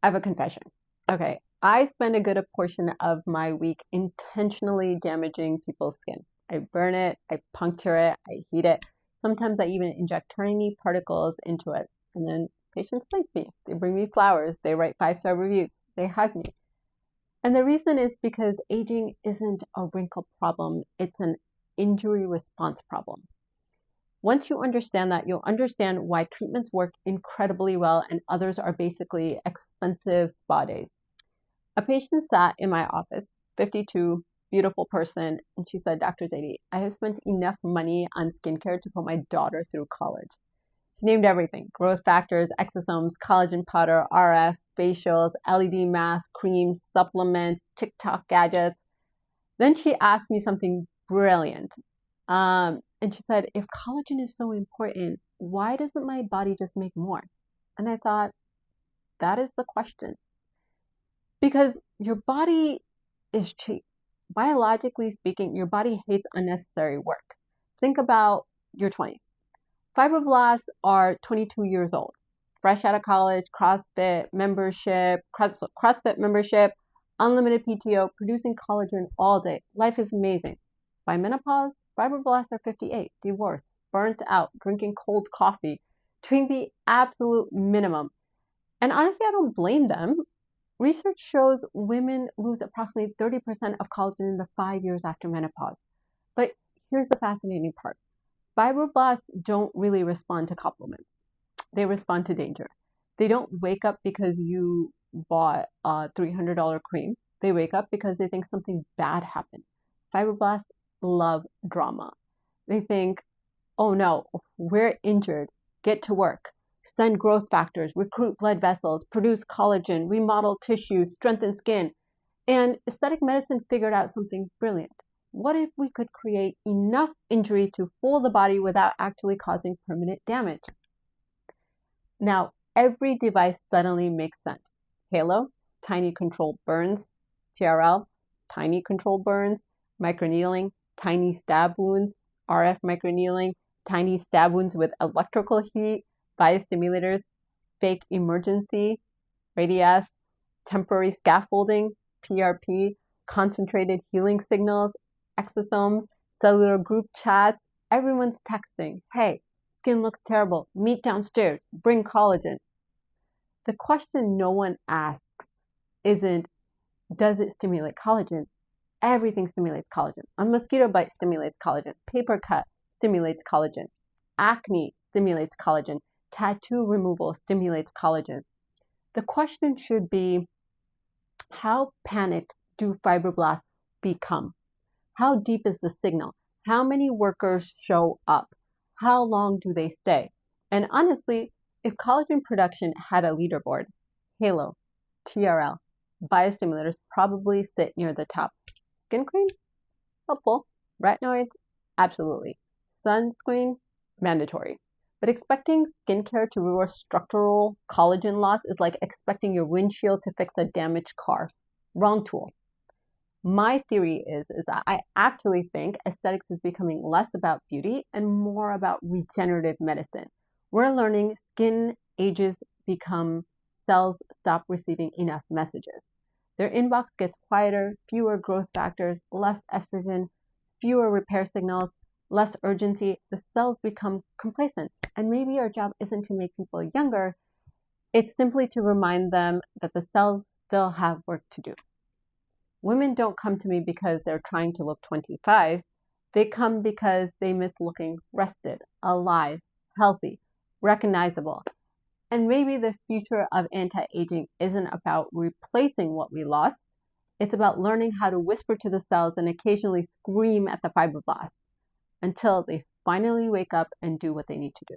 I have a confession. Okay, I spend a good portion of my week intentionally damaging people's skin. I burn it, I puncture it, I heat it. Sometimes I even inject tiny particles into it. And then patients thank me. They bring me flowers, they write 5-star reviews, they hug me. And the reason is because aging isn't a wrinkle problem, it's an injury response problem. Once you understand that, you'll understand why treatments work incredibly well and others are basically expensive spa days. A patient sat in my office, 52, beautiful person, and she said, Dr. Zaidi, I have spent enough money on skincare to put my daughter through college. She named everything: growth factors, exosomes, collagen powder, RF, facials, LED masks, creams, supplements, TikTok gadgets. Then she asked me something brilliant. And she said, if collagen is so important, why doesn't my body just make more? And I thought, that is the question. Because your body is cheap. Biologically speaking, your body hates unnecessary work. Think about your 20s. Fibroblasts are 22 years old, fresh out of college, CrossFit membership, unlimited PTO, producing collagen all day. Life is amazing. By menopause, fibroblasts are 58, divorced, burnt out, drinking cold coffee, doing the absolute minimum. And honestly, I don't blame them. Research shows women lose approximately 30% of collagen in the 5 years after menopause. But here's the fascinating part. Fibroblasts don't really respond to compliments. They respond to danger. They don't wake up because you bought a $300 cream. They wake up because they think something bad happened. Fibroblasts love drama. They think, oh no, we're injured. Get to work. Send growth factors, recruit blood vessels, produce collagen, remodel tissue, strengthen skin. And aesthetic medicine figured out something brilliant. What if we could create enough injury to fool the body without actually causing permanent damage? Now, every device suddenly makes sense. Halo, tiny controlled burns. TRL, tiny controlled burns. Microneedling, tiny stab wounds. RF microneedling, tiny stab wounds with electrical heat. Biostimulators, fake emergency, Radiesse, temporary scaffolding, PRP, concentrated healing signals, exosomes, cellular group chats. Everyone's texting, hey, skin looks terrible, meet downstairs, bring collagen. The question no one asks isn't, does it stimulate collagen? Everything stimulates collagen. A mosquito bite stimulates collagen. Paper cut stimulates collagen. Acne stimulates collagen. Tattoo removal stimulates collagen. The question should be, how panicked do fibroblasts become? How deep is the signal? How many workers show up? How long do they stay? And honestly, if collagen production had a leaderboard, Halo, TRL, biostimulators probably sit near the top. Skin cream? Helpful. Retinoids? Absolutely. Sunscreen? Mandatory. But expecting skincare to reverse structural collagen loss is like expecting your windshield to fix a damaged car. Wrong tool. My theory is that I actually think aesthetics is becoming less about beauty and more about regenerative medicine. We're learning skin ages become cells stop receiving enough messages. Their inbox gets quieter, fewer growth factors, less estrogen, fewer repair signals, less urgency. The cells become complacent. And maybe our job isn't to make people younger, it's simply to remind them that the cells still have work to do. Women don't come to me because they're trying to look 25. They come because they miss looking rested, alive, healthy, recognizable. And maybe the future of anti-aging isn't about replacing what we lost. It's about learning how to whisper to the cells and occasionally scream at the fibroblasts until they finally wake up and do what they need to do.